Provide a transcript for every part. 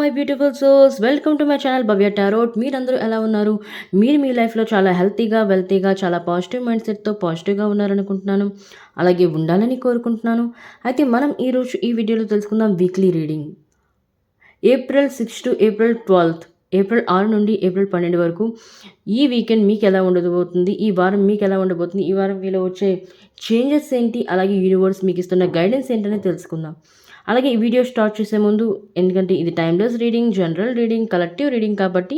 My beautiful souls, welcome to my channel Bhavya tarot. మీరందరూ ఎలా ఉన్నారు? మీరు మీ లైఫ్లో చాలా హెల్తీగా, వెల్తీగా, చాలా పాజిటివ్ మైండ్ సెట్తో పాజిటివ్గా ఉన్నారనుకుంటున్నాను. అలాగే ఉండాలని కోరుకుంటున్నాను. అయితే మనం ఈరోజు ఈ వీడియోలో తెలుసుకుందాం weekly reading. April 6 to April 12, April 6 నుండి ఏప్రిల్ 12 వరకు ఈ వీకెండ్ మీకు ఎలా ఉండబోతుంది, ఈ వారం మీకు ఎలా ఉండబోతుంది, ఈ వారం మీలో వచ్చే చేంజెస్ ఏంటి, అలాగే యూనివర్స్ మీకు ఇస్తున్న గైడెన్స్ ఏంటనే తెలుసుకుందాం. అలాగే ఈ వీడియో స్టార్ట్ చేసే ముందు, ఎందుకంటే ఇది timeless reading, general reading, collective reading కాబట్టి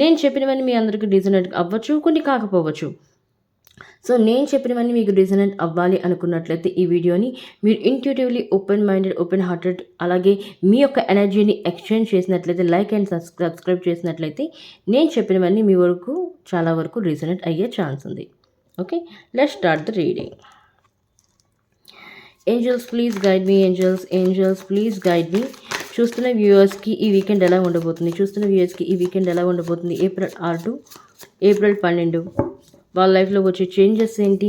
నేను చెప్పినవన్నీ మీ అందరికీ రీజనేట్ అవ్వచ్చు, కొన్ని కాకపోవచ్చు. సో నేను చెప్పినవన్నీ మీకు రీజనేట్ అవ్వాలి అనుకున్నట్లయితే ఈ వీడియోని మీరు intuitively open minded, open hearted, అలాగే మీ యొక్క ఎనర్జీని ఎక్స్చేంజ్ చేసినట్లయితే, లైక్ అండ్ సబ్స్క్రైబ్ చేసినట్లయితే నేను చెప్పినవన్నీ మీ వరకు చాలా వరకు రీజనేట్ అయ్యే ఛాన్స్ ఉంది. Okay, let's start the reading. Angels please guide me, angels please guide me. చూస్తున్న వ్యూవర్స్కి ఈ వీకెండ్ ఎలా ఉండబోతుంది, ఏప్రిల్ 6 టు ఏప్రిల్ 12 వాళ్ళ లైఫ్లో వచ్చే చేంజెస్ ఏంటి?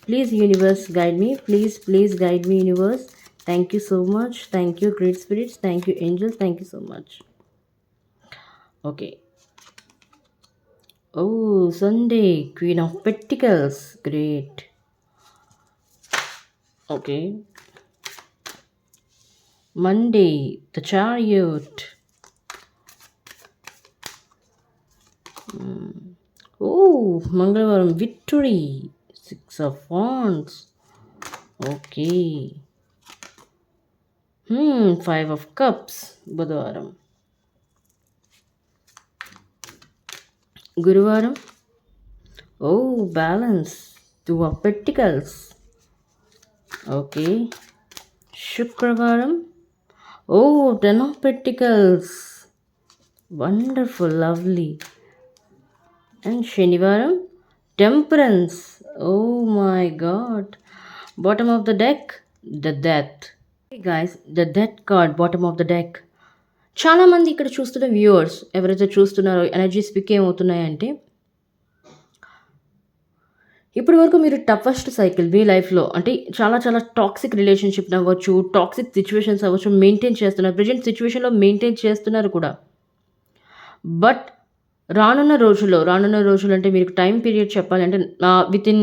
Please universe guide me, please guide me universe. Thank you so much, thank you great spirits, thank you angels, thank you so much. Okay. Oh Sunday, queen of pentacles, great. Okay. Monday, the chariot. మంగళవారం, victory, 6 of Wands. Okay. 5 of Cups, బుధవారం. గురువారం, balance, 2 of Pentacles. Okay. శుక్రవారం, 10 of Pentacles, wonderful, lovely. And శనివారం, temperance. Oh my God, bottom of the deck, the death. Guys, the death card bottom of the deck. చాలామంది ఇక్కడ చూస్తున్న viewers ఎవరైతే చూస్తున్నారో energies pick ఏమవుతున్నాయంటే, ఇప్పటి వరకు మీరు టఫెస్ట్ సైకిల్ మీ లైఫ్లో, అంటే చాలా చాలా టాక్సిక్ రిలేషన్షిప్ అవ్వచ్చు, టాక్సిక్ సిచ్యువేషన్స్ అవ్వచ్చు, మెయింటైన్ చేస్తున్నారు. ప్రజెంట్ సిచ్యువేషన్లో మెయింటైన్ చేస్తున్నారు కూడా. బట్ రానున్న రోజులు అంటే మీకు టైం పీరియడ్ చెప్పాలంటే వితిన్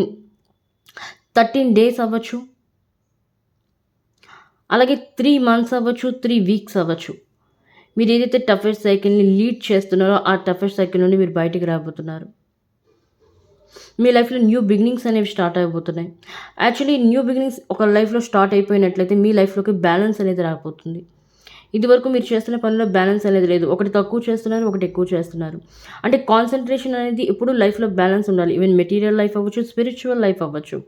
13 days అవ్వచ్చు, అలాగే 3 months అవ్వచ్చు, 3 weeks అవ్వచ్చు. మీరు ఏదైతే టఫెస్ట్ సైకిల్ని లీడ్ చేస్తున్నారో ఆ టఫెస్ట్ సైకిల్ నుండి మీరు బయటికి రాబోతున్నారు. మీ లైఫ్లో న్యూ బిగినింగ్స్ అనేవి స్టార్ట్ అయిపోతున్నాయి. యాక్చువల్లీ న్యూ బిగినింగ్స్ ఒక లైఫ్లో స్టార్ట్ అయిపోయినట్లయితే మీ లైఫ్లోకి బ్యాలెన్స్ అనేది రాబోతుంది. ఇదివరకు మీరు చేస్తున్న పనిలో బ్యాలెన్స్ అనేది లేదు. ఒకటి తక్కువ చేస్తున్నారు, ఒకటి ఎక్కువ చేస్తున్నారు. అంటే కాన్సన్ట్రేషన్ అనేది ఎప్పుడు లైఫ్లో బ్యాలెన్స్ ఉండాలి. ఈవెన్ మెటీరియల్ లైఫ్ అవ్వచ్చు, స్పిరిచువల్ లైఫ్ అవ్వచ్చు,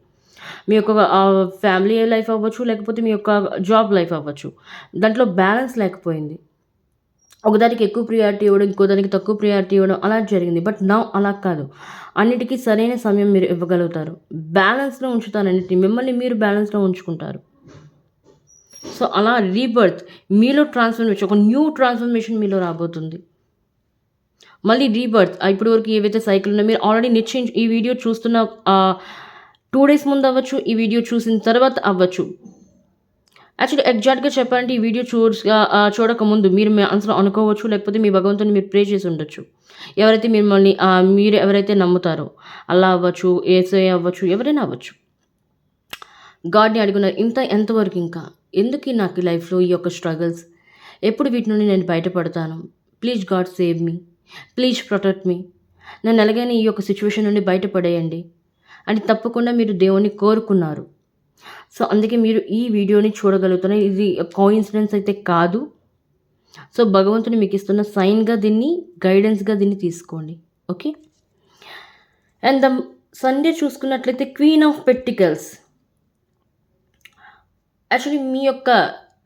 మీ యొక్క ఫ్యామిలీ లైఫ్ అవ్వచ్చు, లేకపోతే మీ యొక్క జాబ్ లైఫ్ అవ్వచ్చు. దాంట్లో బ్యాలెన్స్ లేకపోయింది. ఒకదానికి ఎక్కువ ప్రియారిటీ ఇవ్వడం, ఇంకో దానికి తక్కువ ప్రియారిటీ ఇవ్వడం, అలా జరిగింది. బట్ నా అలా కాదు. అన్నిటికీ సరైన సమయం మీరు ఇవ్వగలుగుతారు. బ్యాలెన్స్లో ఉంచుతారు అన్నిటిని, మిమ్మల్ని మీరు బ్యాలెన్స్లో ఉంచుకుంటారు. సో అలా రీబర్త్ మీలో ట్రాన్స్ఫర్మేషన్, ఒక న్యూ ట్రాన్స్ఫర్మేషన్ మీలో రాబోతుంది. మళ్ళీ రీబర్త్. ఇప్పటి వరకు ఏవైతే సైకిల్ ఉన్నాయో మీరు ఆల్రెడీ నిశ్చయించి, ఈ వీడియో చూస్తున్న 2 days ముందు అవ్వచ్చు, ఈ వీడియో చూసిన తర్వాత అవ్వచ్చు. యాక్చువల్లీ ఎగ్జాక్ట్గా చెప్పాలంటే ఈ వీడియో చూడకముందు మీరు మీ మనసులో అనుకోవచ్చు, లేకపోతే మీ భగవంతుని మీరు ప్రే చేసి ఉండొచ్చు. ఎవరైతే మిమ్మల్ని మీరు ఎవరైతే నమ్ముతారో, అల్లా అవ్వచ్చు, యేసయ్య అవ్వచ్చు, ఎవరైనా అవ్వచ్చు. గాడ్ని అడుగున్నారు, ఎంతవరకు, ఇంకా ఎందుకు నాకు ఈ లైఫ్లో ఈ యొక్క స్ట్రగుల్స్, ఎప్పుడు వీటి నుండి నేను బయటపడతాను? Please God save me, please protect me, నన్ను ఎలాగైనా ఈ యొక్క సిచ్యువేషన్ నుండి బయటపడేయండి అని తప్పకుండా మీరు దేవుణ్ణి కోరుకున్నారు. సో అందుకే మీరు ఈ వీడియోని చూడగలుగుతున్నారు. ఇది కోఇన్సిడెన్స్ అయితే కాదు. సో భగవంతుని మీకు ఇస్తున్న సైన్గా దీన్ని, గైడెన్స్గా దీన్ని తీసుకోండి. ఓకే. అండ్ ద సండే చూసుకున్నట్లయితే క్వీన్ ఆఫ్ పెంటికల్స్. యాక్చువల్లీ మీ యొక్క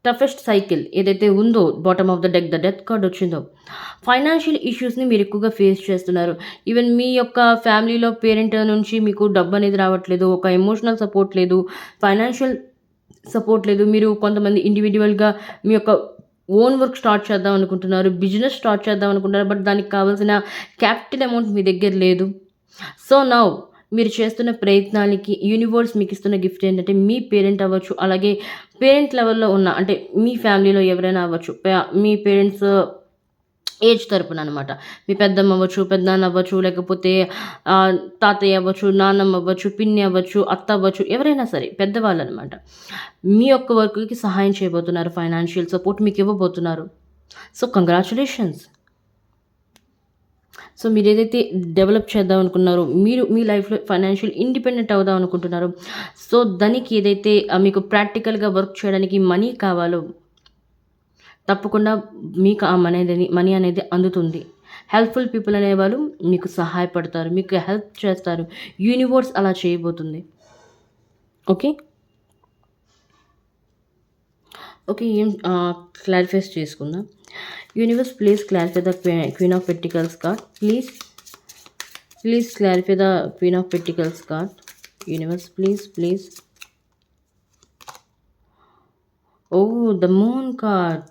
టఫెస్ట్ సైకిల్ ఏదైతే ఉందో, bottom of the deck, the death card వచ్చిందో, ఫైనాన్షియల్ ఇష్యూస్ని మీరు ఎక్కువగా ఫేస్ చేస్తున్నారు. ఈవెన్ మీ యొక్క ఫ్యామిలీలో పేరెంట్ నుంచి మీకు డబ్బు అనేది రావట్లేదు, ఒక ఎమోషనల్ సపోర్ట్ లేదు, ఫైనాన్షియల్ సపోర్ట్ లేదు. మీరు కొంతమంది ఇండివిజువల్గా మీ యొక్క ఓన్ వర్క్ స్టార్ట్ చేద్దాం అనుకుంటున్నారు, బిజినెస్ స్టార్ట్ చేద్దాం అనుకుంటున్నారు. బట్ దానికి కావాల్సిన క్యాపిటల్ అమౌంట్ మీ దగ్గర లేదు. సో నౌ మీరు చేస్తున్న ప్రయత్నానికి యూనివర్స్ మీకు ఇస్తున్న గిఫ్ట్ ఏంటంటే, మీ పేరెంట్ అవ్వచ్చు, అలాగే పేరెంట్ లెవెల్లో ఉన్న, అంటే మీ ఫ్యామిలీలో ఎవరైనా అవ్వచ్చు, మీ పేరెంట్స్ ఏజ్ తరపున అనమాట. మీ పెద్దమ్మ అవ్వచ్చు, పెదనాన్న అవ్వచ్చు, లేకపోతే తాతయ్య అవ్వచ్చు, నాన్నమ్మ అవ్వచ్చు, పిన్ని అవ్వచ్చు, అత్త అవ్వచ్చు, ఎవరైనా సరే పెద్దవాళ్ళనమాట. మీ యొక్క వర్క్‌కి సహాయం చేయబోతున్నారు. ఫైనాన్షియల్ సపోర్ట్ మీకివ్వబోతున్నారు. So, congratulations. సో, మీరేదైతే డెవలప్ చేద్దాం అనుకున్నారో, మీరు మీ లైఫ్‌లో ఫైనాన్షియల్ ఇండిపెండెంట్ అవుదాం అనుకుంటున్నారో, సో, దానికి ఏదైతే మీకు ప్రాక్టికల్‌గా వర్క్ చేయడానికి మనీ కావాలో, తప్పకుండా మీకు ఆ మనీ అనేది అందుతుంది. హెల్ప్‌ఫుల్ పీపుల్ అనేవాళ్ళు మీకు సహాయపడతారు. మీకు హెల్ప్ చేస్తారు. యూనివర్స్ అలా చేయబోతుంది. ఓకే. ఓకే. క్లారిఫైస్ చేసుకుందాం. Universe please clarify the queen of pentacles card. Please clarify the Queen of Pentacles card. Universe, please. Oh, the Moon card.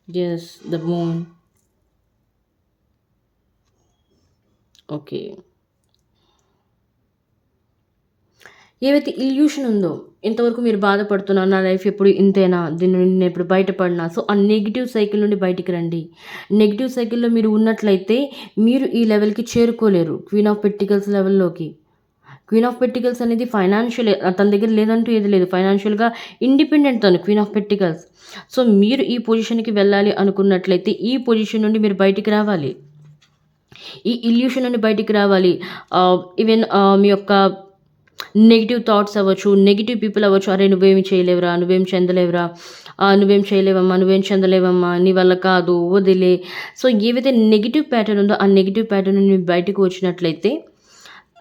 Yes, the Moon. Okay. ఏవైతే illusion ఉందో, ఇంతవరకు మీరు బాధపడుతున్నారు, నా లైఫ్ ఎప్పుడు ఇంతేనా, దీని నుండి నేను ఎప్పుడు బయటపడినా, సో ఆ నెగిటివ్ సైకిల్ నుండి బయటికి రండి. నెగిటివ్ సైకిల్లో మీరు ఉన్నట్లయితే మీరు ఈ లెవెల్కి చేరుకోలేరు, క్వీన్ ఆఫ్ పెంటికల్స్ లెవెల్లోకి. క్వీన్ ఆఫ్ పెంటికల్స్ అనేది ఫైనాన్షియల్, తన దగ్గర లేదంటూ ఏది లేదు, ఫైనాన్షియల్గా ఇండిపెండెంట్ తను, క్వీన్ ఆఫ్ పెంటికల్స్. సో మీరు ఈ పొజిషన్కి వెళ్ళాలి అనుకున్నట్లయితే ఈ పొజిషన్ నుండి మీరు బయటికి రావాలి, ఈ ఇల్యూషన్ నుండి బయటికి రావాలి. ఈవెన్ మీ యొక్క నెగిటివ్ థాట్స్ అవ్వచ్చు, నెగిటివ్ పీపుల్ అవ్వచ్చు, అరే నువ్వేమి చేయలేవురా, నువ్వేం చెందలేవురా, నువ్వేం చేయలేవమ్మా, నువ్వేం చెందలేవమ్మా, నీ వల్ల కాదు, వదిలే. సో ఏవైతే నెగిటివ్ ప్యాటర్న్ ఉందో ఆ నెగిటివ్ ప్యాటర్న్ నుండి బయటకు వచ్చినట్లయితే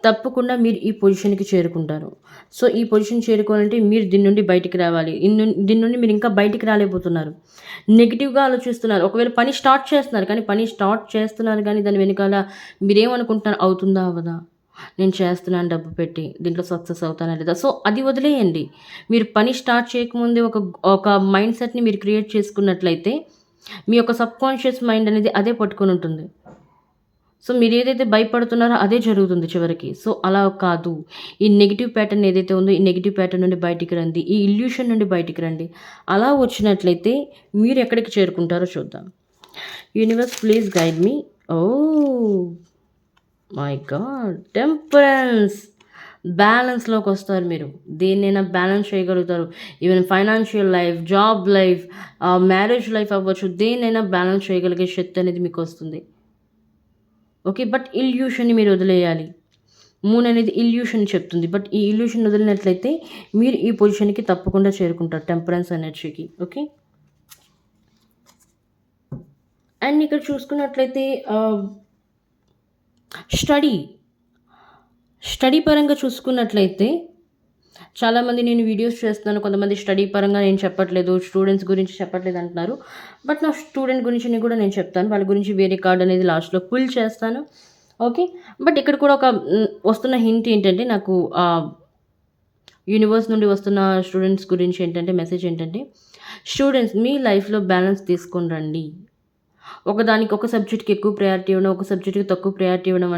తప్పకుండా మీరు ఈ పొజిషన్కి చేరుకుంటారు. సో ఈ పొజిషన్ చేరుకోవాలంటే మీరు దీని నుండి బయటికి రావాలి. దీని నుండి మీరు ఇంకా బయటికి రాలేకపోతున్నారు, నెగిటివ్గా ఆలోచిస్తున్నారు. ఒకవేళ పని స్టార్ట్ చేస్తున్నారు కానీ దాని వెనకాల మీరేమనుకుంటున్నారు, అవుతుందా అవ్వదా, నేను చేస్తున్నాను డబ్బు పెట్టి, దీంట్లో సక్సెస్ అవుతానా లేదా. సో అది వదిలేయండి. మీరు పని స్టార్ట్ చేయకముందే ఒక మైండ్ సెట్ని మీరు క్రియేట్ చేసుకున్నట్లయితే మీ యొక్క సబ్కాన్షియస్ మైండ్ అనేది అదే పట్టుకొని ఉంటుంది. సో మీరు ఏదైతే భయపడుతున్నారో అదే జరుగుతుంది చివరికి. సో అలా కాదు, ఈ నెగిటివ్ ప్యాటర్న్ ఏదైతే ఉందో ఈ నెగిటివ్ ప్యాటర్న్ నుండి బయటికి రండి, ఈ ఇల్యూషన్ నుండి బయటికి రండి. అలా వచ్చినట్లయితే మీరు ఎక్కడికి చేరుకుంటారో చూద్దాం. Universe please guide me. Oh my God, temperance. బ్యాలెన్స్లోకి వస్తారు మీరు, దేన్నైనా బ్యాలెన్స్ చేయగలుగుతారు. Even financial life, job life, marriage life అవ్వచ్చు, దేన్నైనా బ్యాలెన్స్ చేయగలిగే శక్తి అనేది మీకు వస్తుంది. ఓకే. బట్ ఇల్యూషన్ని మీరు వదిలేయాలి. మూన్ అనేది ఇల్యూషన్ చెప్తుంది. బట్ ఈ ఇల్యూషన్ వదిలినట్లయితే మీరు ఈ పొజిషన్కి తప్పకుండా చేరుకుంటారు, టెంపరెన్స్ ఎనర్జీకి. ఓకే. అండ్ ఇక్కడ చూసుకున్నట్లయితే స్టడీ పరంగా చూసుకున్నట్లయితే చాలామంది నేను వీడియోస్ చేస్తున్నాను, కొంతమంది స్టడీ పరంగా నేను చెప్పట్లేదు, స్టూడెంట్స్ గురించి చెప్పట్లేదు అంటున్నారు. బట్ నా స్టూడెంట్ గురించి కూడా నేను చెప్తాను, వాళ్ళ గురించి వేరే కార్డ్ అనేది లాస్ట్లో పుల్ చేస్తాను. ఓకే. బట్ ఇక్కడ కూడా ఒక వస్తున్న హింట్ ఏంటంటే, నాకు యూనివర్స్ నుండి వస్తున్న స్టూడెంట్స్ గురించి ఏంటంటే మెసేజ్ ఏంటంటే, స్టూడెంట్స్ మీ లైఫ్లో బ్యాలెన్స్ తీసుకొని రండి. ఒక సబ్జెక్ట్కి ఎక్కువ ప్రయారిటీ ఇవ్వడం, ఒక సబ్జెక్ట్కి తక్కువ ప్రయారిటీ ఇవ్వడం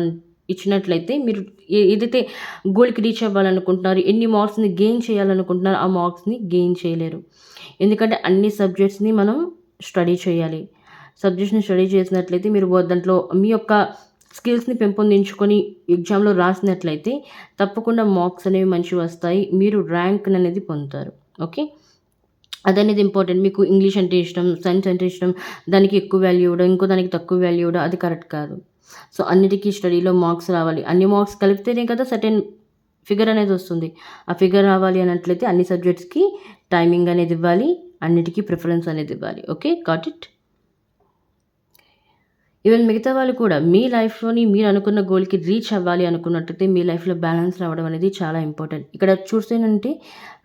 ఇచ్చినట్లయితే మీరు ఏదైతే గోల్కి రీచ్ అవ్వాలనుకుంటున్నారు, ఎన్ని మార్క్స్ని గెయిన్ చేయాలనుకుంటున్నారో ఆ మార్క్స్ని గెయిన్ చేయలేరు. ఎందుకంటే అన్ని సబ్జెక్ట్స్ని మనం స్టడీ చేయాలి. సబ్జెక్ట్స్ని స్టడీ చేసినట్లయితే మీరు దాంట్లో మీ యొక్క స్కిల్స్ని పెంపొందించుకొని ఎగ్జామ్లో రాసినట్లయితే తప్పకుండా మార్క్స్ అనేవి మంచివి వస్తాయి, మీరు ర్యాంక్ అనేది పొందుతారు. ఓకే. అదనేది ఇంపార్టెంట్. మీకు ఇంగ్లీష్ అంటే ఇష్టం, సైన్స్ అంటే ఇష్టం, దానికి ఎక్కువ వాల్యూ ఇవ్వడం, ఇంకో దానికి తక్కువ వాల్యూ ఇవ్వడం, అది కరెక్ట్ కాదు. సో అన్నిటికీ స్టడీలో మార్క్స్ రావాలి. అన్ని మార్క్స్ కలిపితేనే కదా సర్టెన్ ఫిగర్ అనేది వస్తుంది. ఆ ఫిగర్ రావాలి అన్నట్లయితే అన్ని సబ్జెక్ట్స్కి టైమింగ్ అనేది ఇవ్వాలి, అన్నిటికీ ప్రిఫరెన్స్ అనేది ఇవ్వాలి. Okay, got it. ఈవెన్ మిగతా వాళ్ళు కూడా మీ లైఫ్లోని మీరు అనుకున్న గోల్కి రీచ్ అవ్వాలి అనుకున్నట్లయితే మీ లైఫ్లో బ్యాలెన్స్ రావడం అనేది చాలా ఇంపార్టెంట్. ఇక్కడ చూస్తేనంటే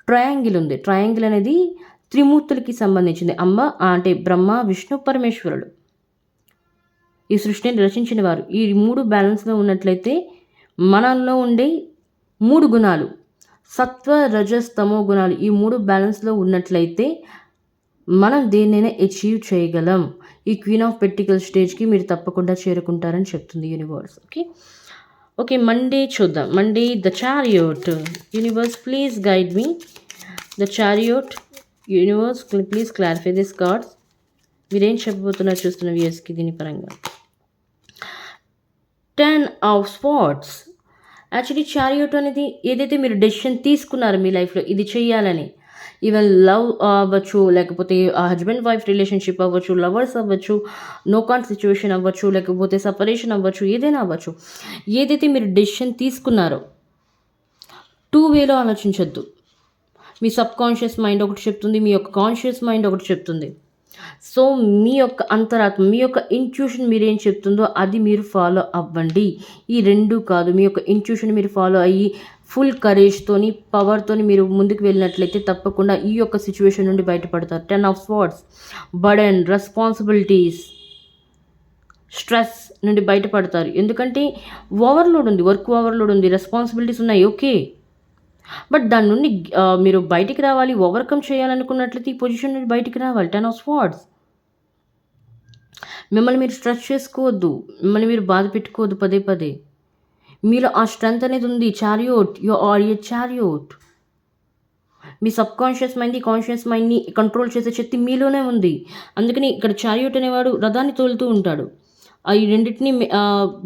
ట్రయాంగిల్ ఉంది. ట్రయాంగిల్ అనేది త్రిమూర్తులకి సంబంధించింది. అంటే బ్రహ్మ, విష్ణు, పరమేశ్వరుడు ఈ సృష్టిని రచించిన వారు. ఈ 3 బ్యాలెన్స్లో ఉన్నట్లయితే మనలో ఉండే 3 గుణాలు, సత్వ, రజస్, తమో గుణాలు, ఈ 3 బ్యాలెన్స్లో ఉన్నట్లయితే మనం దేన్నైనా అచీవ్ చేయగలం. ఈ క్వీన్ ఆఫ్ పెంటికల్ స్టేజ్కి మీరు తప్పకుండా చేరుకుంటారని చెప్తుంది యూనివర్స్. ఓకే. మండే చూద్దాం. Monday the chariot. Universe please guide me. The chariot. Universe please clarify this cards. మీరేం చెప్పబోతున్నారు చూస్తున్న వ్యూయర్స్కి దీని పరంగా. 10 ఆఫ్ స్పాట్స్. యాక్చువల్లీ చారియట్ అనేది ఏదైతే మీరు డెసిషన్ తీసుకున్నారో మీ లైఫ్లో ఇది చేయాలని, ఈవెన్ లవ్ అవ్వచ్చు, లేకపోతే హస్బెండ్ వైఫ్ రిలేషన్షిప్ అవ్వచ్చు, లవర్స్ అవ్వచ్చు, నో కాంట్ సిచ్యువేషన్ అవ్వచ్చు, లేకపోతే సపరేషన్ అవ్వచ్చు, ఏదైనా అవ్వచ్చు. ఏదైతే మీరు డెసిషన్ తీసుకున్నారో 2 వేలో ఆలోచించొద్దు. మీ సబ్ కాన్షియస్ మైండ్ ఒకటి చెప్తుంది, మీ యొక్క కాన్షియస్ మైండ్ ఒకటి చెప్తుంది. సో మీ యొక్క అంతరాత్మ, మీ యొక్క ఇంట్యూషన్ మీరేం చెప్తుందో అది మీరు ఫాలో అవ్వండి. ఈ 2 కాదు, మీ యొక్క ఇంట్యూషన్ మీరు ఫాలో అయ్యి ఫుల్ కరేజ్తోని, పవర్తోని మీరు ముందుకు వెళ్ళినట్లయితే తప్పకుండా ఈ యొక్క సిచ్యువేషన్ నుండి బయటపడతారు. 10 of swords, burden, responsibilities, stress నుండి బయటపడతారు. ఎందుకంటే ఓవర్లోడ్ ఉంది, వర్క్ ఓవర్లోడ్ ఉంది, రెస్పాన్సిబిలిటీస్ ఉన్నాయి, ఓకే. బట్ దాని నుండి మీరు బయటికి రావాలి, ఓవర్కమ్ చేయాలనుకున్నట్లయితే ఈ పొజిషన్ నుండి బయటికి రావాలి. 10 ఆఫ్ స్వార్డ్స్. మిమ్మల్ని మీరు స్ట్రెస్ చేసుకోవద్దు, మిమ్మల్ని మీరు బాధ పెట్టుకోవద్దు పదే పదే. మీలో ఆ స్ట్రెంత్ అనేది ఉంది. Chariot, you are a chariot. మీ సబ్ కాన్షియస్ మైండ్, కాన్షియస్ మైండ్ని కంట్రోల్ చేసే శక్తి మీలోనే ఉంది. అందుకని ఇక్కడ చారియోట్ అనేవాడు రథాన్ని తోలుతూ ఉంటాడు. ఈ రెండింటిని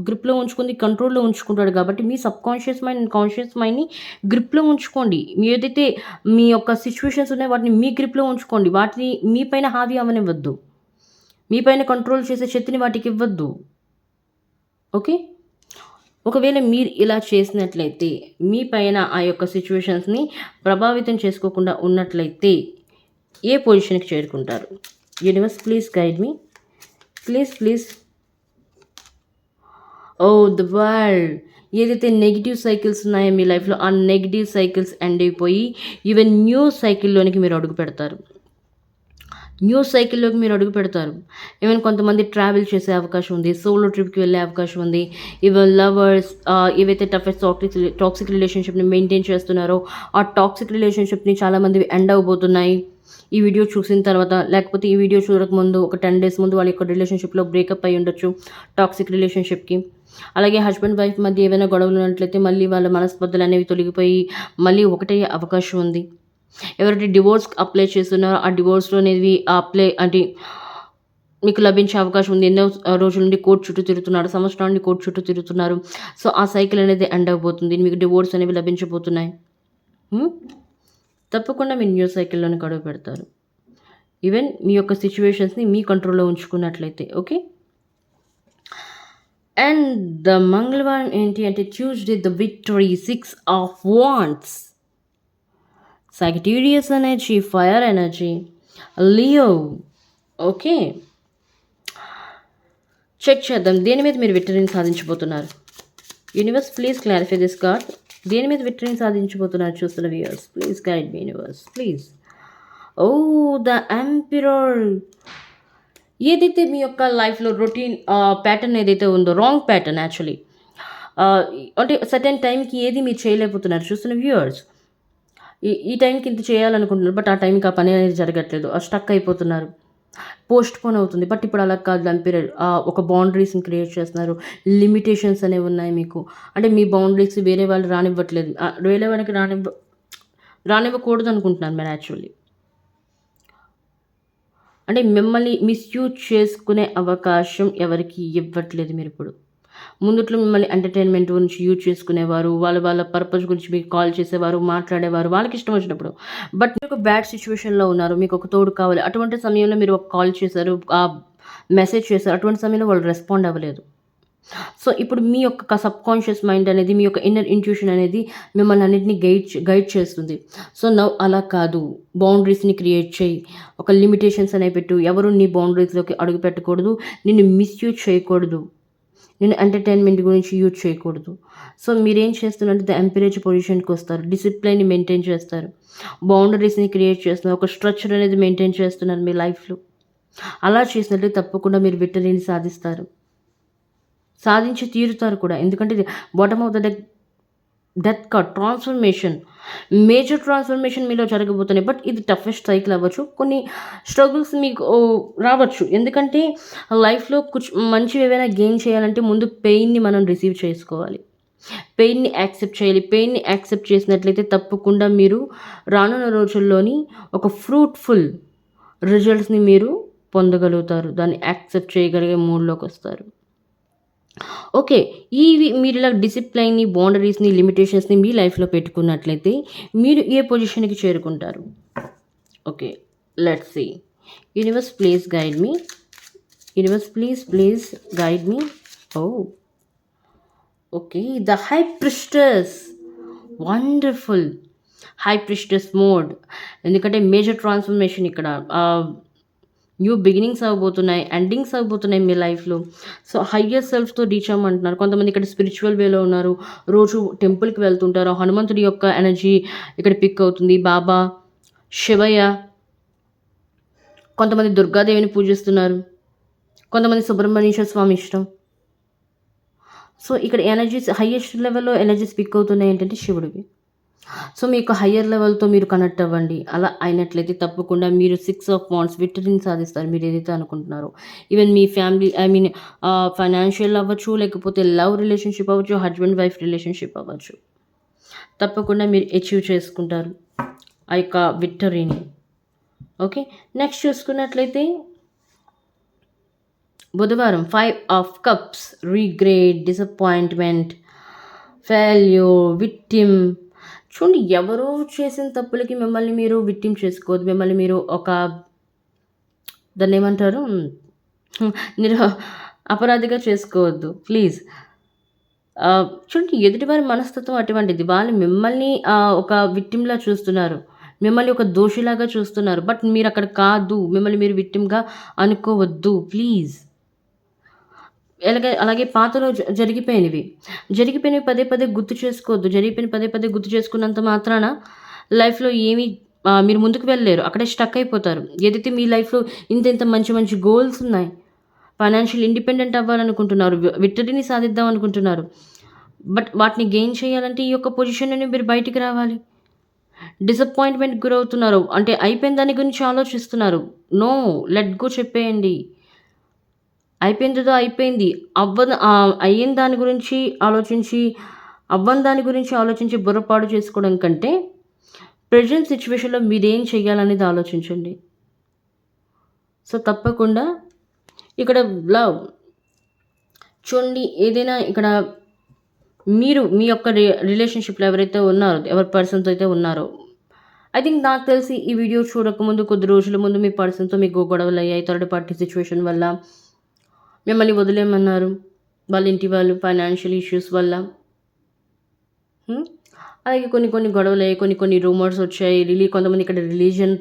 గ్రిప్లో ఉంచుకుంది, కంట్రోల్లో ఉంచుకుంటాడు. కాబట్టి మీ subconscious mind and conscious మైండ్ని గ్రిప్లో ఉంచుకోండి. మీ ఏదైతే మీ యొక్క సిచ్యువేషన్స్ ఉన్నాయో వాటిని మీ గ్రిప్లో ఉంచుకోండి. వాటిని మీ పైన హావీ అవ్వనివ్వద్దు. మీ పైన కంట్రోల్ చేసే శక్తిని వాటికి ఇవ్వద్దు, ఓకే. ఒకవేళ మీరు ఇలా చేసినట్లయితే మీ పైన ఆ యొక్క సిచ్యువేషన్స్ని ప్రభావితం చేసుకోకుండా ఉన్నట్లయితే ఏ పొజిషన్కి చేరుకుంటారు? Universe please guide me, please. Oh the world. ఏదైతే నెగిటివ్ సైకిల్స్ ఉన్నాయో మీ లైఫ్లో ఆ నెగిటివ్ సైకిల్స్ ఎండ్ అయిపోయి ఈవెన్ న్యూ సైకిల్లోనికి మీరు అడుగు పెడతారు. ఈవెన్ కొంతమంది ట్రావెల్ చేసే అవకాశం ఉంది, సోలో ట్రిప్కి వెళ్ళే అవకాశం ఉంది. ఈవెన్ లవర్స్ ఏవైతే టఫెస్ట్ టాక్సిక్ రిలేషన్షిప్ని మెయింటైన్ చేస్తున్నారో ఆ టాక్సిక్ రిలేషన్షిప్ని చాలామంది ఎండ్ అవ్వబోతున్నాయి ఈ వీడియో చూసిన తర్వాత. లేకపోతే ఈ వీడియో చూడకముందు ఒక 10 days ముందు వాళ్ళ యొక్క రిలేషన్షిప్లో బ్రేకప్ అయి ఉండొచ్చు టాక్సిక్ రిలేషన్షిప్కి. అలాగే హస్బెండ్ వైఫ్ మధ్య ఏవైనా గొడవలు ఉన్నట్లయితే మళ్ళీ వాళ్ళ మనస్పర్ధలు అనేవి తొలగిపోయి మళ్ళీ ఒకటయ్యే అవకాశం ఉంది. ఎవరైతే డివోర్స్ అప్లై చేస్తున్నారో ఆ డివోర్స్లో అనేవి అప్లై అంటే మీకు లభించే అవకాశం ఉంది. ఎన్నో రోజుల నుండి కోర్టు చుట్టూ తిరుగుతున్నారు, సంవత్సరాల నుండి కోర్టు చుట్టూ తిరుగుతున్నారు. సో ఆ సైకిల్ అనేది ఎండ్ అవబోతుంది, మీకు డివోర్స్ అనేవి లభించబోతున్నాయి. తప్పకుండా మీరు న్యూ సైకిల్లోనే గడువు పెడతారు. ఈవెన్ మీ యొక్క సిచ్యువేషన్స్ని మీ కంట్రోల్లో ఉంచుకున్నట్లయితే, ఓకే. అండ్ ద మంగళవారం ఏంటి అంటే Tuesday the victory, 6 of wands, Sagittarius energy, fire energy, Leo, okay. Check చేద్దాం దేని మీద మీరు విక్టరీని సాధించబోతున్నారు. Universe please clarify this card. దేని మీద విక్టరీని సాధించబోతున్నారు చూస్తున్న viewers, please guide me universe please. Oh the emperor. ఏదైతే మీ యొక్క లైఫ్లో రొటీన్ ప్యాటర్న్ ఏదైతే ఉందో, రాంగ్ ప్యాటర్న్ యాక్చువల్లీ, అంటే సర్టెన్ టైంకి ఏది మీరు చేయలేకపోతున్నారు చూస్తున్న వ్యూయర్స్. ఈ టైంకి ఇంత చేయాలనుకుంటున్నారు, బట్ ఆ టైంకి ఆ పని అనేది జరగట్లేదు, స్టక్ అయిపోతున్నారు, పోస్ట్ పోన్ అవుతుంది. బట్ ఇప్పుడు అలా కాదు, దాని పీరియడ్ ఒక బౌండరీస్ని క్రియేట్ చేస్తున్నారు. లిమిటేషన్స్ అనేవి ఉన్నాయి మీకు, అంటే మీ బౌండరీస్ వేరే వాళ్ళు రానివ్వట్లేదు, వేరే వాళ్ళకి రానివ్వకూడదు అనుకుంటున్నారు మీరు యాక్చువల్లీ. అంటే మిమ్మల్ని మిస్యూజ్ చేసుకునే అవకాశం ఎవరికి ఇవ్వట్లేదు మీరు ఇప్పుడు. ముందుట్లో మిమ్మల్ని ఎంటర్టైన్మెంట్ గురించి యూజ్ చేసుకునేవారు, వాళ్ళ పర్పస్ గురించి మీకు కాల్ చేసేవారు, మాట్లాడేవారు వాళ్ళకి ఇష్టం వచ్చినప్పుడు. బట్ మీరు ఒక బ్యాడ్ సిచ్యువేషన్లో ఉన్నారు, మీకు ఒక తోడు కావాలి, అటువంటి సమయంలో మీరు ఒక కాల్ చేశారు, మెసేజ్ చేశారు, అటువంటి సమయంలో వాళ్ళు రెస్పాండ్ అవ్వలేదు. సో ఇప్పుడు మీ యొక్క సబ్ కాన్షియస్ మైండ్ అనేది, మీ యొక్క ఇన్నర్ ఇంట్యూషన్ అనేది మిమ్మల్ని అన్నింటినీ గైడ్ చేస్తుంది. సో నవ్ అలా కాదు, బౌండరీస్ని క్రియేట్ చేయి, ఒక లిమిటేషన్స్ అనేవి పెట్టు, ఎవరు నీ బౌండరీస్లోకి అడుగు పెట్టకూడదు, నిన్ను మిస్యూజ్ చేయకూడదు, నేను ఎంటర్టైన్మెంట్ గురించి యూజ్ చేయకూడదు. సో మీరేం చేస్తున్నారంటే ద ఎంపరేజ్ పొజిషన్కి వస్తారు, డిసిప్లైన్ని మెయింటైన్ చేస్తారు, బౌండరీస్ని క్రియేట్ చేస్తున్నారు, ఒక స్ట్రక్చర్ అనేది మెయింటైన్ చేస్తున్నారు మీ లైఫ్లో. అలా చేసినట్లయితే తప్పకుండా మీరు విక్టరీని సాధించి తీరుతారు కూడా. ఎందుకంటే bottom of the death card, transformation, major transformation మీలో జరగబోతున్నాయి. బట్ ఇది టఫెస్ట్ సైకిల్ అవ్వచ్చు, కొన్ని స్ట్రగుల్స్ మీకు రావచ్చు. ఎందుకంటే లైఫ్లో మంచివి ఏవైనా గెయిన్ చేయాలంటే ముందు పెయిన్ని మనం రిసీవ్ చేసుకోవాలి, పెయిన్ని యాక్సెప్ట్ చేయాలి. పెయిన్ని యాక్సెప్ట్ చేసినట్లయితే తప్పకుండా మీరు రానున్న రోజుల్లోని ఒక ఫ్రూట్ఫుల్ రిజల్ట్స్ని మీరు పొందగలుగుతారు. దాన్ని యాక్సెప్ట్ చేయగలిగే మూడ్‌లోకి వస్తారు. ఓకే. ఇవి మీరు ఇలా డిసిప్లైన్‌ని, బౌండరీస్‌ని, లిమిటేషన్స్‌ని మీ లైఫ్‌లో పెట్టుకున్నట్లయితే మీరు ఏ పొజిషన్‌కి చేరుకుంటారు? Okay. Let's see. Universe please guide me. Universe please guide me. Oh! Okay. The high priestess. Wonderful. High priestess mode. ఎందుకంటే మేజర్ ట్రాన్స్‌ఫర్మేషన్ ఇక్కడ. న్యూ బిగినింగ్స్ అవ్వబోతున్నాయి. ఎండింగ్స్ అవ్వబోతున్నాయి మీ లైఫ్‌లో. సో, హయ్యర్ సెల్ఫ్‌తో రీచ్ అవ్వమంటున్నారు. కొంతమంది ఇక్కడ స్పిరిచువల్ వేలో ఉన్నారు. రోజు టెంపుల్‌కి వెళ్తుంటారు. హనుమంతుడి యొక్క ఎనర్జీ ఇక్కడ పిక్ అవుతుంది. బాబా, శివయ్య, కొంతమంది దుర్గాదేవిని పూజిస్తున్నారు. కొంతమంది సుబ్రహ్మణ్యేశ్వర స్వామి ఇష్టం. సో, ఇక్కడ ఎనర్జీస్ హైయెస్ట్ లెవెల్‌లో ఎనర్జీస్ పిక్ అవుతున్నాయి ఏంటంటే శివుడివి. సో, మీకు హయ్యర్ లెవెల్‌తో మీరు కనెక్ట్ అవ్వండి. అలా అయినట్లయితే తప్పకుండా మీరు 6 ఆఫ్ వాండ్స్ విక్టరీని సాధిస్తారు. మీరేదైతే అనుకుంటున్నారో. ఈవెన్ మీ ఫ్యామిలీ ఫైనాన్షియల్ అవ్వచ్చు, లేకపోతే లవ్ రిలేషన్‌షిప్ అవ్వచ్చు, హస్బెండ్ వైఫ్ రిలేషన్‌షిప్ అవ్వచ్చు. తప్పకుండా మీరు అచీవ్ చేసుకుంటారు ఆ యొక్క విక్టరీని. ఓకే. నెక్స్ట్ చూసుకున్నట్లయితే బుధవారం 5 of cups, regret, disappointment, failure, victim. చూడండి, ఎవరో చేసిన తప్పులకి మిమ్మల్ని మీరు విక్టిమ్ చేసుకోవద్దు. మిమ్మల్ని మీరు ఒక దాన్నేమంటారు? నిర అపరాధిగా చేసుకోవద్దు. ప్లీజ్. చూడండి, ఎదుటివారి మనస్తత్వం అటువంటిది. వాళ్ళు మిమ్మల్ని ఒక విక్టిమ్‌లా చూస్తున్నారు. మిమ్మల్ని ఒక దోషిలాగా చూస్తున్నారు. బట్ మీరక్కడ కాదు. మిమ్మల్ని మీరు విక్టిమ్‌గా అనుకోవద్దు. ప్లీజ్. అలాగే పాతలో జరిగిపోయినవి పదే పదే గుర్తు చేసుకోవద్దు. జరిగిపోయినవి పదే పదే గుర్తు చేసుకున్నంత మాత్రాన లైఫ్‌లో ఏమి మీరు ముందుకు వెళ్ళలేరు. అక్కడే స్టక్ అయిపోతారు. ఏదైతే మీ లైఫ్‌లో ఇంత మంచి మంచి గోల్స్ ఉన్నాయి. Financial independent అవ్వాలనుకుంటున్నారు. విక్టరీని సాధిద్దాం అనుకుంటున్నారు. బట్ వాటిని గెయిన్ చేయాలంటే ఈ యొక్క పొజిషన్ నుండి మీరు బయటికి రావాలి. డిసప్పాయింట్‌మెంట్‌కి గురవుతున్నారు. అంటే అయిపోయిన దాని గురించి ఆలోచిస్తున్నారు. నో, లెట్ గో చెప్పేయండి. అయిపోయిందేదో అయిపోయింది. అయిన దాని గురించి ఆలోచించి, అవ్వని దాని గురించి ఆలోచించి బుర్రపాడు చేసుకోవడం కంటే, ప్రెజెంట్ సిట్యుయేషన్‌లో మీరేం చేయాలనేది ఆలోచించండి. సో, తప్పకుండా ఇక్కడ లవ్ చూడండి, ఏదైనా ఇక్కడ మీరు మీ యొక్క రిలేషన్‌షిప్‌లో ఎవరైతే ఉన్నారో, ఎవరి పర్సన్‌తో అయితే ఉన్నారో, ఐ థింక్ నాకు తెలిసి ఈ వీడియో చూడకముందు కొద్ది రోజుల ముందు మీ పర్సన్‌తో మీకు గొడవలయ్యాయి. థర్డ్ పార్టీ సిట్యుయేషన్ వల్ల మిమ్మల్ని వదిలేయమన్నారు. వాళ్ళ ఇంటి వాళ్ళు ఫైనాన్షియల్ ఇష్యూస్ వల్ల. అలాగే కొన్ని గొడవలయ్యాయి. కొన్ని రూమర్స్ వచ్చాయి. కొంతమంది ఇక్కడ రిలీజియన్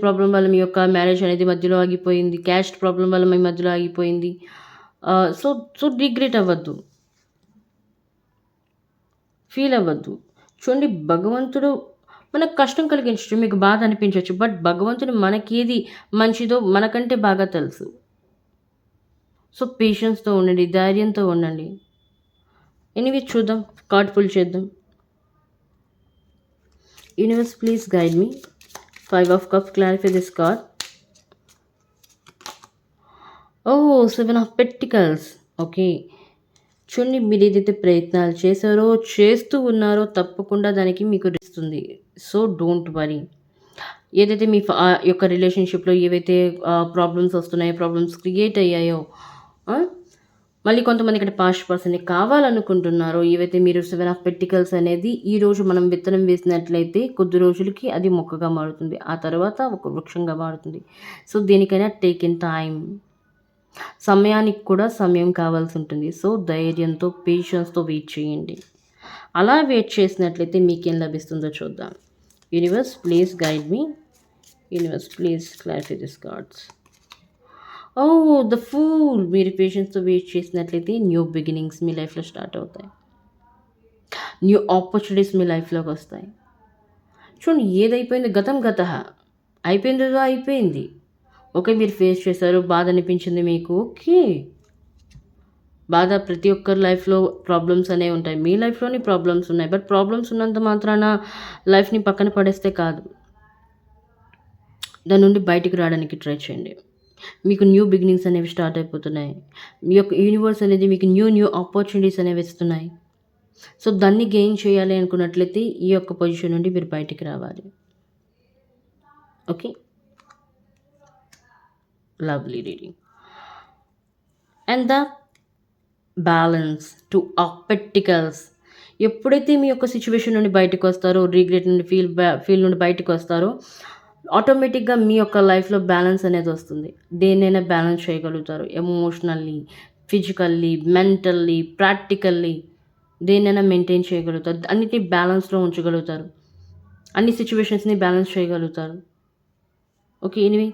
ప్రాబ్లమ్ వల్ల మీ యొక్క మ్యారేజ్ అనేది మధ్యలో ఆగిపోయింది. క్యాస్ట్ ప్రాబ్లమ్ వల్ల మీ మధ్యలో ఆగిపోయింది. సో రిగ్రెట్ అవ్వద్దు. ఫీల్ అవ్వద్దు. చూడండి, భగవంతుడు మనకు కష్టం కలిగించచ్చు, మీకు బాధ అనిపించవచ్చు. బట్ భగవంతుడు మనకేది మంచిదో మనకంటే బాగా తెలుసు. సో, పేషెన్స్‌తో ఉండండి. ధైర్యంతో ఉండండి. ఎనీవే చూద్దాం. కార్డ్ పుల్ చేద్దాం. Universe please guide me. 5 of cups, clarify this card. Oh! 7 of pentacles. Okay. చూడండి, మీరు ఏదైతే ప్రయత్నాలు చేశారో, చేస్తూ ఉన్నారో తప్పకుండా దానికి మీకు ఇస్తుంది. So, don't worry. ఏదైతే మీ యొక్క రిలేషన్‌షిప్‌లో ఏవైతే ప్రాబ్లమ్స్ వస్తున్నాయో, ప్రాబ్లమ్స్ క్రియేట్ అయ్యాయో, మళ్ళీ కొంతమంది ఇక్కడ పాస్ట్ పర్సన్‌ని కావాలనుకుంటున్నారో, ఏవైతే మీరు 7 ఆఫ్ పెంటికల్స్ అనేది ఈరోజు మనం విత్తనం వేసినట్లయితే కొద్ది రోజులకి అది మొక్కగా మారుతుంది. ఆ తర్వాత ఒక వృక్షంగా మారుతుంది. సో, దేనికైనా టేక్ ఇన్ టైమ్. సమయానికి కూడా సమయం కావాల్సి ఉంటుంది. సో, ధైర్యంతో, పేషెన్స్‌తో వెయిట్ చేయండి. అలా వెయిట్ చేసినట్లయితే మీకేం లభిస్తుందో చూద్దాం. Universe please guide me. Universe please clarify this cards. Oh! The fool. మీరు పేషెన్స్‌తో వెయిట్ చేసినట్లయితే న్యూ బిగినింగ్స్ మీ లైఫ్‌లో స్టార్ట్ అవుతాయి. న్యూ ఆపర్చునిటీస్ మీ లైఫ్‌లోకి వస్తాయి. చూడండి, ఏదైపోయింది గతం గతః. అయిపోయిందేదో అయిపోయింది. ఓకే, మీరు ఫేస్ చేశారు. బాధ అనిపించింది మీకు. ఓకే. బాధ ప్రతి ఒక్కరి లైఫ్‌లో ప్రాబ్లమ్స్ అనేవి ఉంటాయి. మీ లైఫ్‌లోని ప్రాబ్లమ్స్ ఉన్నాయి. బట్ ప్రాబ్లమ్స్ ఉన్నంత మాత్రాన లైఫ్‌ని పక్కన పడేస్తే కాదు. దాని నుండి బయటికి రావడానికి ట్రై చేయండి. మీకు న్యూ బిగినింగ్స్ అనేవి స్టార్ట్ అయిపోతున్నాయి. మీ యొక్క యూనివర్స్ అనేది మీకు న్యూ ఆపర్చునిటీస్ అనేవి ఇస్తున్నాయి. సో, దాన్ని గెయిన్ చేయాలి అనుకున్నట్లయితే ఈ యొక్క పొజిషన్ నుండి మీరు బయటికి రావాలి. Okay. Lovely reading. And the balance to of pentacles. ఎప్పుడైతే మీ యొక్క సిచ్యువేషన్ నుండి బయటకు వస్తారో, రిగ్రెట్ నుండి ఫీల్ నుండి బయటకు వస్తారో, ఆటోమేటిక్గా మీ యొక్క లైఫ్లో బ్యాలెన్స్ అనేది వస్తుంది. దేన్నైనా బ్యాలెన్స్ చేయగలుగుతారు. ఎమోషనల్లీ, ఫిజికల్లీ, మెంటల్లీ, ప్రాక్టికల్లీ దేన్నైనా మెయింటైన్ చేయగలుగుతారు. అన్నిటినీ బ్యాలెన్స్లో ఉంచగలుగుతారు. అన్ని సిచ్యువేషన్స్ని బ్యాలెన్స్ చేయగలుగుతారు. Okay, anyway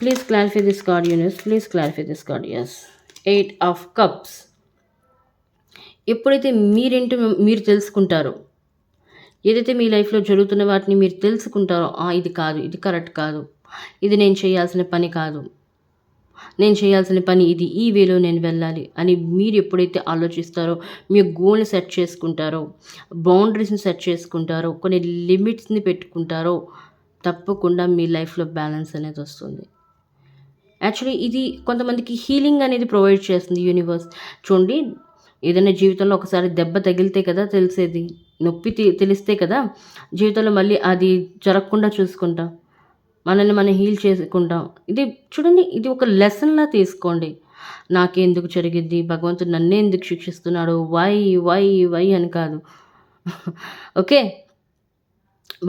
please clarify this card universe, please clarify this card. Yes, 8 of cups. ఎప్పుడైతే మీరేంటో మీరు తెలుసుకుంటారో, ఏదైతే మీ లైఫ్లో జరుగుతున్న వాటిని మీరు తెలుసుకుంటారో, ఇది కాదు, ఇది కరెక్ట్ కాదు, ఇది నేను చేయాల్సిన పని కాదు, నేను చేయాల్సిన పని ఇది, ఈ వేలో నేను వెళ్ళాలి అని మీరు ఎప్పుడైతే ఆలోచిస్తారో, మీ గోల్ని సెట్ చేసుకుంటారో, బౌండరీస్ని సెట్ చేసుకుంటారో, కొన్ని లిమిట్స్ని పెట్టుకుంటారో, తప్పకుండా మీ లైఫ్లో బ్యాలెన్స్ అనేది వస్తుంది. యాక్చువల్లీ ఇది కొంతమందికి హీలింగ్ అనేది ప్రొవైడ్ చేస్తుంది యూనివర్స్. చూడండి, ఏదైనా జీవితంలో ఒకసారి దెబ్బ తగిలితే కదా తెలిసేది, నొప్పి తెలిస్తే కదా జీవితంలో మళ్ళీ అది జరగకుండా చూసుకుంటాం, మనల్ని మనం హీల్ చేసుకుంటాం. ఇది చూడండి, ఇది ఒక లెసన్లా తీసుకోండి. నాకెందుకు జరిగింది, భగవంతుడు నన్నే ఎందుకు శిక్షిస్తున్నాడు, వై వై వై అని కాదు. ఓకే,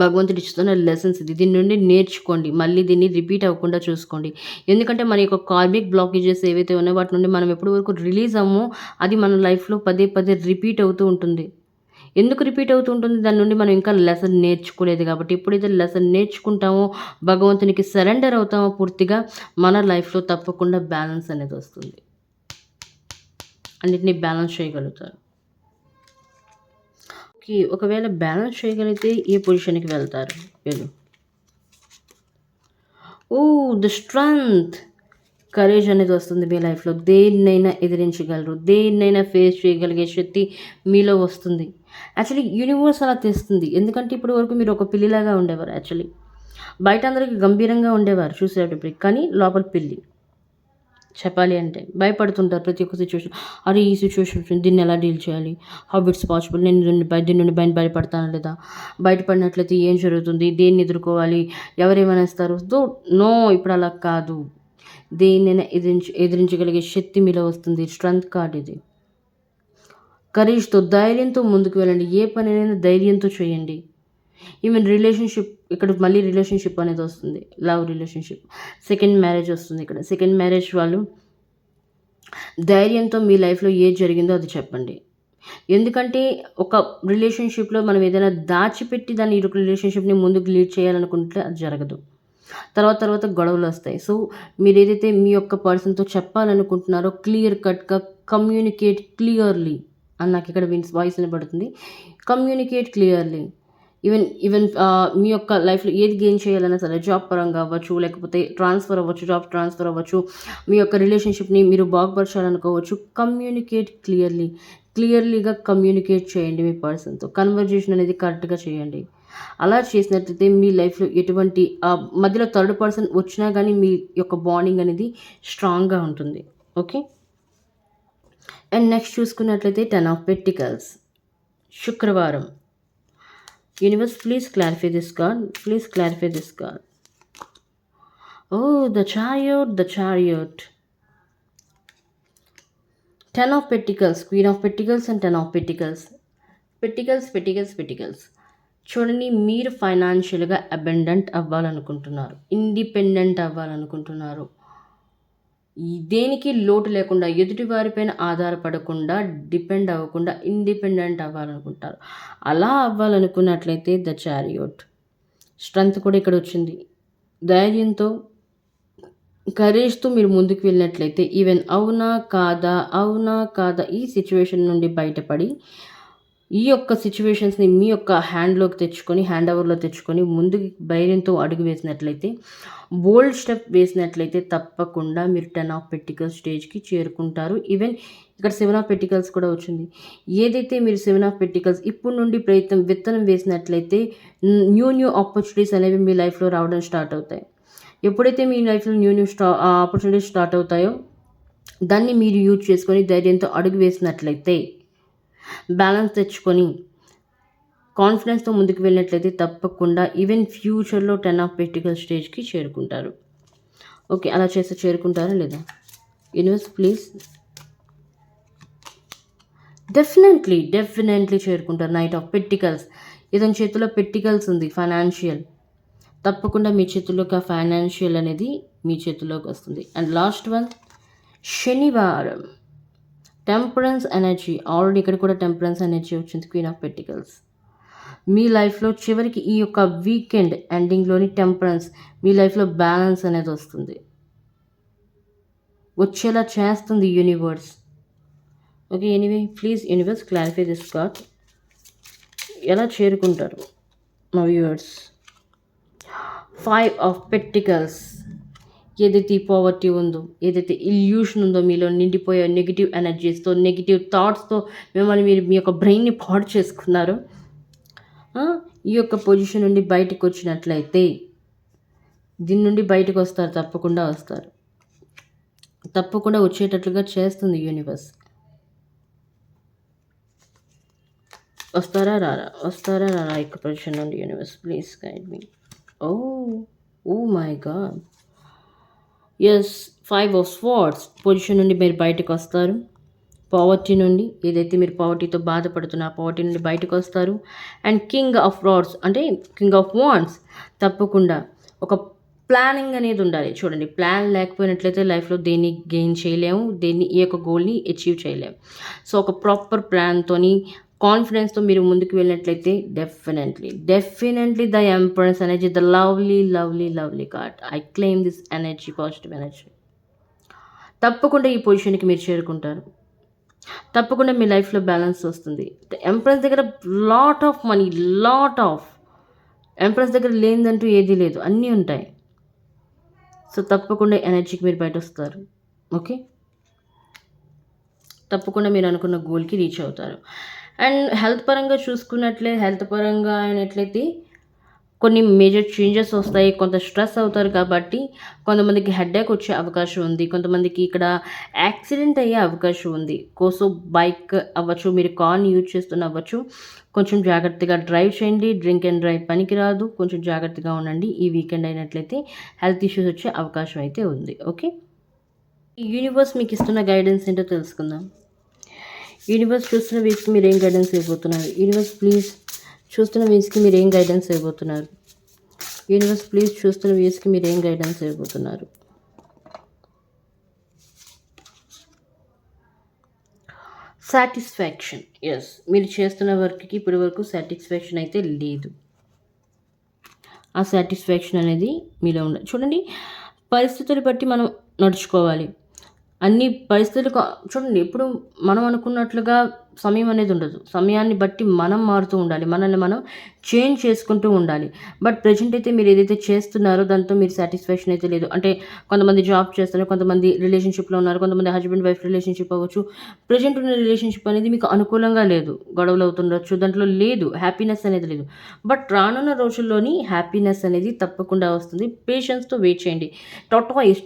భగవంతుడు ఇస్తున్న లెసన్స్ ఇది. దీని నుండి నేర్చుకోండి, మళ్ళీ దీన్ని రిపీట్ అవ్వకుండా చూసుకోండి. ఎందుకంటే మన యొక్క కార్మిక్ బ్లాకేజెస్ ఏవైతే ఉన్నాయో వాటి నుండి మనం ఎప్పటి వరకు రిలీజ్ అవ్వమో అది మన లైఫ్లో పదే పదే రిపీట్ అవుతూ ఉంటుంది. ఎందుకు రిపీట్ అవుతూ ఉంటుంది? దాని నుండి మనం ఇంకా లెసన్ నేర్చుకోలేదు కాబట్టి. ఎప్పుడైతే లెసన్ నేర్చుకుంటామో, భగవంతునికి సరెండర్ అవుతామో పూర్తిగా, మన లైఫ్లో తప్పకుండా బ్యాలెన్స్ అనేది వస్తుంది. అన్నిటినీ బ్యాలెన్స్ చేయగలుగుతారు. ఒకవేళ బ్యాలెన్స్ చేయగలిగితే ఏ పొజిషన్కి వెళ్తారు వీళ్ళు? ద స్ట్రెంగ్త్, కరేజ్ అనేది వస్తుంది మీ లైఫ్లో. దేన్నైనా ఎదిరించగలరు, దేన్నైనా ఫేస్ చేయగలిగే శక్తి మీలో వస్తుంది. యాక్చువల్లీ యూనివర్స్ అలా తెస్తుంది. ఎందుకంటే ఇప్పటి వరకు మీరు ఒక పిల్లిలాగా ఉండేవారు. యాక్చువల్లీ బయట అందరికీ గంభీరంగా ఉండేవారు చూసేటప్పుడు, కానీ లోపల పిల్లి. చెప్పాలి అంటే భయపడుతుంటారు ప్రతి ఒక్క సిచ్యువేషన్. అరే, ఈ సిచ్యువేషన్ వచ్చింది, దీన్ని ఎలా డీల్ చేయాలి, హౌ ఇట్స్ పాసిబుల్, నేను దీని నుండి బయటపడతాను లేదా, బయటపడినట్లయితే ఏం జరుగుతుంది, దేన్ని ఎదుర్కోవాలి, ఎవరేమనేస్తారు. నో, ఇప్పుడు అలా కాదు. దేన్నైనా ఎదిరించగలిగే శక్తి మీలో వస్తుంది. స్ట్రెంగ్త్ కార్డ్ ఇది. కరేజ్తో, ధైర్యంతో ముందుకు వెళ్ళండి. ఏ పనైనా ధైర్యంతో చేయండి. ఈవెన్ రిలేషన్షిప్, ఇక్కడ మళ్ళీ రిలేషన్షిప్ అనేది వస్తుంది. లవ్ రిలేషన్షిప్, సెకండ్ మ్యారేజ్ వస్తుంది. ఇక్కడ సెకండ్ మ్యారేజ్ వాళ్ళు ధైర్యంతో మీ లైఫ్లో ఏది జరిగిందో అది చెప్పండి. ఎందుకంటే ఒక రిలేషన్షిప్లో మనం ఏదైనా దాచిపెట్టి దాన్ని ఈ రిలేషన్షిప్ని ముందుకు లీడ్ చేయాలనుకుంటే అది జరగదు. తర్వాత గొడవలు వస్తాయి. సో మీరు ఏదైతే మీ యొక్క పర్సన్తో చెప్పాలనుకుంటున్నారో క్లియర్ కట్గా కమ్యూనికేట్ క్లియర్లీ అని నాకు ఇక్కడ వాయిస్ వినబడుతుంది. Communicate clearly. ఈవెన్ మీ యొక్క లైఫ్లో ఏది గెయిన్ చేయాలన్నా సరే, జాబ్ పరంగా అవ్వచ్చు, లేకపోతే ట్రాన్స్ఫర్ అవ్వచ్చు, జాబ్ ట్రాన్స్ఫర్ అవ్వచ్చు, మీ యొక్క రిలేషన్షిప్ని మీరు బాగుపరచాలనుకోవచ్చు. కమ్యూనికేట్ క్లియర్లీగా కమ్యూనికేట్ చేయండి మీ పర్సన్తో. కన్వర్జేషన్ అనేది కరెక్ట్గా చేయండి. అలా చేసినట్లయితే మీ లైఫ్లో ఎటువంటి మధ్యలో థర్డ్ పర్సన్ వచ్చినా కానీ మీ యొక్క బాండింగ్ అనేది స్ట్రాంగ్గా ఉంటుంది. ఓకే, అండ్ నెక్స్ట్ చూసుకున్నట్లయితే 10 ఆఫ్ పెంటికల్స్, శుక్రవారం. Universe, please clarify this card, please clarify this card. The chariot, 10 of pentacles, queen of pentacles and 10 of pentacles. Pentacles. చూడండి, మీరు ఫైనాన్షియల్గా అబెండెంట్ అవ్వాలనుకుంటున్నారు, ఇండిపెండెంట్ అవ్వాలనుకుంటున్నారు. దేనికి లోటు లేకుండా, ఎదుటి వారిపైన ఆధారపడకుండా, డిపెండ్ అవ్వకుండా ఇండిపెండెంట్ అవ్వాలనుకుంటారు. అలా అవ్వాలనుకున్నట్లయితే ద చారియట్, స్ట్రెంగ్త్ కూడా ఇక్కడ వచ్చింది. ధైర్యంతో, కరేజ్తో మీరు ముందుకు వెళ్ళినట్లయితే ఈవెన్ అవునా కాదా ఈ సిచ్యువేషన్ నుండి బయటపడి ఈ యొక్క సిచ్యువేషన్స్ని మీ యొక్క హ్యాండ్లోకి తెచ్చుకొని, హ్యాండ్ ఓవర్లో తెచ్చుకొని ముందుకు ధైర్యంతో అడుగు వేసినట్లయితే, బోల్డ్ స్టెప్ వేసినట్లయితే తప్పకుండా మీరు 10 ఆఫ్ పెంటికల్స్ స్టేజ్కి చేరుకుంటారు. ఈవెన్ ఇక్కడ 7 ఆఫ్ పెంటికల్స్ కూడా వచ్చింది. ఏదైతే మీరు 7 ఆఫ్ పెంటికల్స్ ఇప్పుడు నుండి విత్తనం వేసినట్లయితే న్యూ ఆపర్చునిటీస్ అనేవి మీ లైఫ్లో రావడం స్టార్ట్ అవుతాయి. ఎప్పుడైతే మీ లైఫ్లో న్యూ ఆపర్చునిటీస్ స్టార్ట్ అవుతాయో దాన్ని మీరు యూజ్ చేసుకొని ధైర్యంతో అడుగు వేసినట్లయితే, బ్యాలెన్స్ తెచ్చుకొని కాన్ఫిడెన్స్తో ముందుకు వెళ్ళినట్లయితే తప్పకుండా ఈవెన్ ఫ్యూచర్లో 10 ఆఫ్ పెంటికల్స్ స్టేజ్కి చేరుకుంటారు. ఓకే. అలా చేస్తే చేరుకుంటారా లేదా? Universe please. డెఫినెంట్లీ చేరుకుంటారు. Knight of pentacles. ఇతని చేతిలో పెట్టికల్స్ ఉంది ఫైనాన్షియల్. తప్పకుండా మీ చేతుల్లోకి ఆ ఫైనాన్షియల్ అనేది మీ చేతుల్లోకి వస్తుంది. అండ్ లాస్ట్ వన్ శనివారం. Temperance energy. ఆల్రెడీ ఇక్కడ కూడా టెంపరెన్స్ ఎనర్జీ వచ్చింది. Queen of pentacles. మీ లైఫ్లో చివరికి ఈ యొక్క వీకెండ్ ఎండింగ్లోని టెంపరెన్స్ మీ లైఫ్లో బ్యాలెన్స్ అనేది వస్తుంది, వచ్చేలా చేస్తుంది universe. Okay, anyway please universe clarify this card. ఎలా చేరుకుంటారు మా వ్యూవర్స్? 5 of pentacles. ఏదైతే ఈ పావర్టీ ఉందో, ఏదైతే ఇల్యూషన్ ఉందో, మీలో నిండిపోయే నెగిటివ్ ఎనర్జీస్తో, నెగిటివ్ థాట్స్తో మిమ్మల్ని మీరు మీ యొక్క బ్రెయిన్ని పాడు చేసుకున్నారు. ఈ యొక్క పొజిషన్ నుండి బయటకు వచ్చినట్లయితే దీని నుండి బయటకు వస్తారు, తప్పకుండా వస్తారు. తప్పకుండా వచ్చేటట్లుగా చేస్తుంది యూనివర్స్. వస్తారా రారా? యొక్క పొజిషన్ నుండి universe please guide me. Oh my God. Yes, 5 of swords position నుండి మీరు బయటకు వస్తారు. పావర్టీ నుండి, ఏదైతే మీరు పావర్టీతో బాధపడుతున్న ఆ పావర్టీ నుండి బయటకు వస్తారు. అండ్ కింగ్ ఆఫ్ రాడ్స్ అంటే కింగ్ ఆఫ్ వాండ్స్. తప్పకుండా ఒక ప్లానింగ్ అనేది ఉండాలి. చూడండి, ప్లాన్ లేకపోయినట్లయితే లైఫ్లో దేన్ని గెయిన్ చేయలేము, ఈ యొక్క గోల్ని అచీవ్ చేయలేము. సో ఒక ప్రాపర్ ప్లాన్తోని, కాన్ఫిడెన్స్తో మీరు ముందుకు వెళ్ళినట్లయితే definitely the temperance energy, the lovely card. I claim this energy, positive energy. తప్పకుండా ఈ పొజిషన్కి మీరు చేరుకుంటారు. తప్పకుండా మీ లైఫ్లో బ్యాలెన్స్ వస్తుంది. ఎంప్రెస్ దగ్గర లాట్ ఆఫ్ మనీ, ఎంప్రెస్ దగ్గర లేనిదంటూ ఏదీ లేదు, అన్నీ ఉంటాయి. సో తప్పకుండా ఎనర్జీకి మీరు బయట వస్తారు. ఓకే, తప్పకుండా మీరు అనుకున్న గోల్కి రీచ్ అవుతారు. అండ్ హెల్త్ పరంగా అయినట్లయితే కొన్ని మేజర్ చేంజెస్ వస్తాయి. కొంత స్ట్రెస్ అవుతారు కాబట్టి కొంతమందికి హెడేక్ వచ్చే అవకాశం ఉంది. కొంతమందికి ఇక్కడ యాక్సిడెంట్ అయ్యే అవకాశం ఉంది. బైక్ అవ్వచ్చు, మీరు కార్ని యూజ్ చేస్తున్న అవ్వచ్చు. కొంచెం జాగ్రత్తగా డ్రైవ్ చేయండి. డ్రింక్ అండ్ డ్రైవ్ పనికిరాదు. కొంచెం జాగ్రత్తగా ఉండండి. ఈ వీకెండ్ అయినట్లయితే హెల్త్ ఇష్యూస్ వచ్చే అవకాశం అయితే ఉంది. ఓకే, ఈ యూనివర్స్ మీకు ఇస్తున్న గైడెన్స్ ఏంటో తెలుసుకుందాం. యూనివర్స్ చూస్తున్న వీక్స్కి మీరు ఏం గైడెన్స్ ఇవ్వబోతున్నారు? యూనివర్స్ ప్లీజ్ చూస్తున్న వీక్స్కి మీరు ఏం గైడెన్స్ ఇవ్వబోతున్నారు? యూనివర్స్ ప్లీజ్ చూస్తున్న వీక్స్కి మీరు ఏం గైడెన్స్ ఇవ్వబోతున్నారు? సాటిస్ఫాక్షన్. ఎస్, మీరు చేస్తున్న వర్క్కి ఇప్పటి వరకు సాటిస్ఫాక్షన్ అయితే లేదు. ఆ సాటిస్ఫాక్షన్ అనేది మీలో ఉండాలి. చూడండి, పరిస్థితులు బట్టి మనం నడుచుకోవాలి. అన్ని పరిస్థితులు చూడండి, ఎప్పుడు మనం అనుకున్నట్లుగా సమయం అనేది ఉండదు. సమయాన్ని బట్టి మనం మారుతూ ఉండాలి, మనల్ని మనం చేంజ్ చేసుకుంటూ ఉండాలి. బట్ ప్రజెంట్ అయితే మీరు ఏదైతే చేస్తున్నారో దాంతో మీరు సాటిస్ఫాక్షన్ అయితే లేదు. అంటే కొంతమంది జాబ్ చేస్తారు, కొంతమంది రిలేషన్షిప్లో ఉన్నారు, కొంతమంది హస్బెండ్ వైఫ్ రిలేషన్షిప్ అవ్వచ్చు. ప్రజెంట్ ఉన్న రిలేషన్షిప్ అనేది మీకు అనుకూలంగా లేదు, గొడవలు అవుతుండొచ్చు, దాంట్లో లేదు, హ్యాపీనెస్ అనేది లేదు. బట్ రానున్న రోజుల్లోని హ్యాపీనెస్ అనేది తప్పకుండా వస్తుంది. పేషెన్స్తో వెయిట్ చేయండి.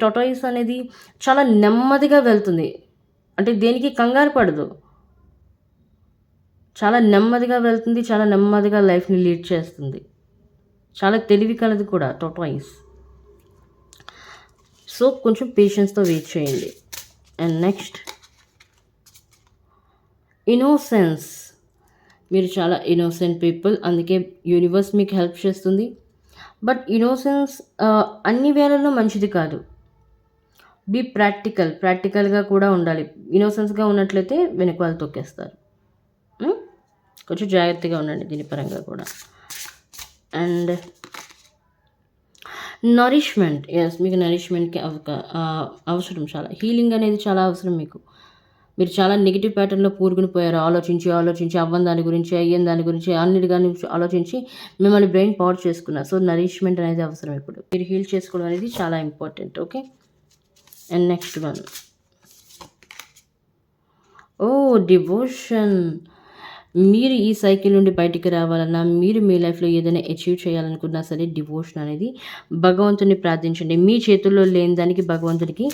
టొటాయిస్ అనేది చాలా నెమ్మదిగా వెళ్తుంది. అంటే దేనికి కంగారు పడదు, చాలా నెమ్మదిగా వెళ్తుంది, చాలా నెమ్మదిగా లైఫ్ని లీడ్ చేస్తుంది. చాలా తెలివి కలది కూడా టొటాయిస్. సో కొంచెం పేషెన్స్తో వెయిట్ చేయండి. And next innocence. మీరు చాలా ఇన్నోసెంట్ పీపుల్, అందుకే యూనివర్స్ మీకు హెల్ప్ చేస్తుంది. బట్ ఇన్నోసెన్స్ అన్ని వేళల్లో మంచిది కాదు. బీ ప్రాక్టికల్గా కూడా ఉండాలి. ఇన్నోసెన్స్గా ఉన్నట్లయితే వెనక వాళ్ళు తొక్కేస్తారు. కొంచెం జాగ్రత్తగా ఉండండి దీని పరంగా కూడా. And nourishment. ఎస్, మీకు నరిష్మెంట్కి అవసరం, చాలా హీలింగ్ అనేది చాలా అవసరం మీకు. మీరు చాలా నెగిటివ్ ప్యాటర్న్లో పూరుకుని పోయారు. ఆలోచించి అవ్వని దాని గురించి, అయ్యని దాని గురించి, అన్నిటి దాని గురించి ఆలోచించి మిమ్మల్ని బ్రెయిన్ పవర్ చేసుకున్నారు. సో నరిష్మెంట్ అనేది అవసరం. ఇప్పుడు మీరు హీల్ చేసుకోవడం అనేది చాలా important. Okay, and next one devotion. మీరు ఈ సైకిల్ నుండి బయటికి రావాలన్నా, మీరు మీ లైఫ్లో ఏదైనా అచీవ్ చేయాలనుకున్నా సరే డివోషన్ అనేది భగవంతుని ప్రార్థించండి. మీ చేతుల్లో లేని దానికి భగవంతుడికి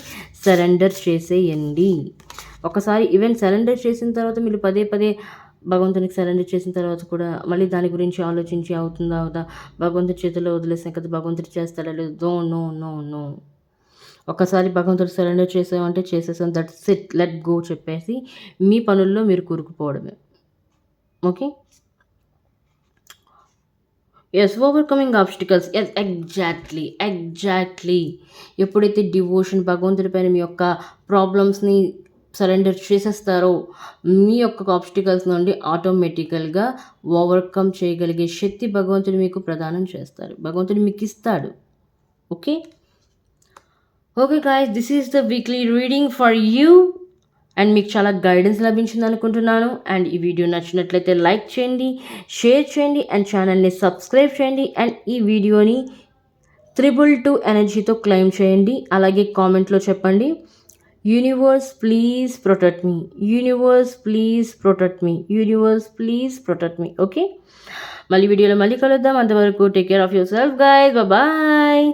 సరెండర్ చేసేయండి. ఒకసారి ఈవెన్ సరెండర్ చేసిన తర్వాత మీరు పదే భగవంతునికి సరెండర్ చేసిన తర్వాత కూడా మళ్ళీ దాని గురించి ఆలోచించి అవుతుందా భగవంతుడి చేతుల్లో వదిలేసాం కదా, భగవంతుడు చేస్తాడా లేదు. నో. ఒక్కసారి భగవంతుడు సరెండర్ చేసామంటే చేసేసాం, దట్స్ ఇట్, లెట్ గో చెప్పేసి మీ పనుల్లో మీరు కూరుకుపోవడమే. Okay. Yes, overcoming obstacles. Yes, exactly. ఎప్పుడైతే డివోషన్ భగవంతుడి పైన మీ యొక్క ప్రాబ్లమ్స్ని సరెండర్ చేసేస్తారో మీ యొక్క ఆబ్స్టికల్స్ నుండి ఆటోమేటికల్గా ఓవర్కమ్ చేయగలిగే శక్తి భగవంతుడు మీకు ప్రదానం చేస్తారు, భగవంతుడు మీకు ఇస్తాడు. Okay guys, this is the weekly reading for you. And మీకు చాలా గైడెన్స్ లభించింది అనుకుంటున్నాను. అండ్ ఈ వీడియో నచ్చినట్లయితే లైక్ చేయండి, షేర్ చేయండి అండ్ ఛానల్ని సబ్స్క్రైబ్ చేయండి. అండ్ ఈ వీడియోని 222 ఎనర్జీతో క్లెయిమ్ చేయండి. అలాగే కామెంట్లో చెప్పండి, universe please protect me, universe please protect me, universe please protect me. Okay, మళ్ళీ వీడియోలో మళ్ళీ కలుద్దాం. అంతవరకు take care of yourself guys, bye.